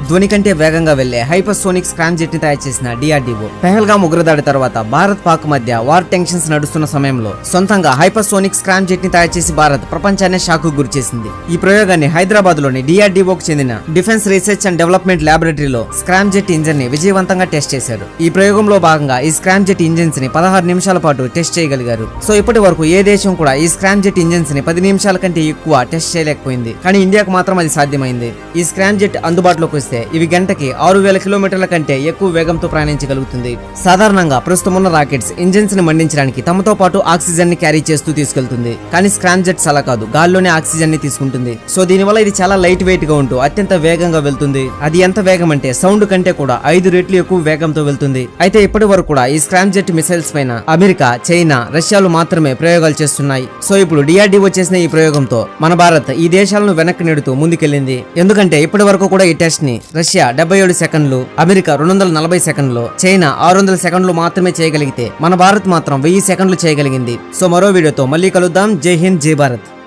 ధ్వని కంటే వేగంగా వెళ్లే హైపర్సోనిక్ స్క్రామ్ జెట్ ని తయారు చేసిన డిఆర్డీఓ పెహల్గామ్ ఉగ్రదాడి తర్వాత భారత్ పాక్ మధ్య వార్ టెన్షన్స్ నడుస్తున్న సమయంలో సొంతంగా హైపర్సోనిక్ స్క్రామ్ జెట్ ని తయారు చేసి భారత్ ప్రపంచాన్ని షాక్ కు గురిచేసింది. ఈ ప్రయోగాన్ని హైదరాబాద్ లోని డిఆర్డీఓకు చెందిన డిఫెన్స్ రీసెర్చ్ అండ్ డెవలప్మెంట్ ల్యాబొరేటరీలో స్క్రామ్ జెట్ ఇంజిన్ ని విజయవంతంగా టెస్ట్ చేశారు. ఈ ప్రయోగంలో భాగంగా ఈ స్క్రామ్ జెట్ ఇంజిన్స్ ని 16 నిమిషాల పాటు టెస్ట్ చేయగలిగారు. సో ఇప్పటి వరకు ఏ దేశం కూడా ఈ స్క్రామ్ జెట్ ఇంజిన్స్ ని 10 నిమిషాల కంటే ఎక్కువ టెస్ట్ చేయలేకపోయింది. కానీ ఇండియాకు మాత్రం అది సాధ్యమైంది. ఈ స్క్రామ్ జెట్ అందుబాటులోకి వస్తే ఇవి గంటకి 6000 కిలోమీటర్ల కంటే ఎక్కువ వేగంతో ప్రయాణించగలుగుతుంది. సాధారణంగా ప్రస్తుతం ఉన్న రాకెట్స్ ఇంజిన్స్ ని మండించడానికి తమతో పాటు ఆక్సిజన్ ని క్యారీ చేస్తూ తీసుకెళ్తుంది. కానీ స్క్రామ్ జెట్స్ అలా కాదు, గాల్లోనే ఆక్సిజన్ ని తీసుకుంటుంది. సో దీనివల్ల ఇది చాలా లైట్ వెయిట్ గా ఉంటూ అత్యంత వేగంగా వెళ్తుంది. అది ఎంత వేగం అంటే సౌండ్ కంటే కూడా 5 రెట్లు ఎక్కువ వేగంతో వెళ్తుంది. అయితే ఇప్పటి వరకు కూడా ఈ స్క్రామ్ జెట్ మిసైల్స్ పైన అమెరికా, చైనా, రష్యాలు మాత్రమే ప్రయోగాలు చేస్తున్నాయి. సో ఇప్పుడు డిఆర్డీఓ చేసిన ఈ ప్రయోగంతో మన భారత్ ఈ దేశాలను వెనక్కి నెడుతూ ముందుకెళ్లింది. ఎందుకంటే ఇప్పటి వరకు కూడా ఈ టెస్ట్ ని రష్యా 77 సెకండ్లు, అమెరికా 240 సెకండ్లు, చైనా 600 సెకండ్లు మాత్రమే చేయగలిగితే మన భారత్ మాత్రం 1000 సెకండ్లు చేయగలిగింది. సో మరో వీడియోతో మళ్ళీ కలుద్దాం. జై హింద్, జై భారత్.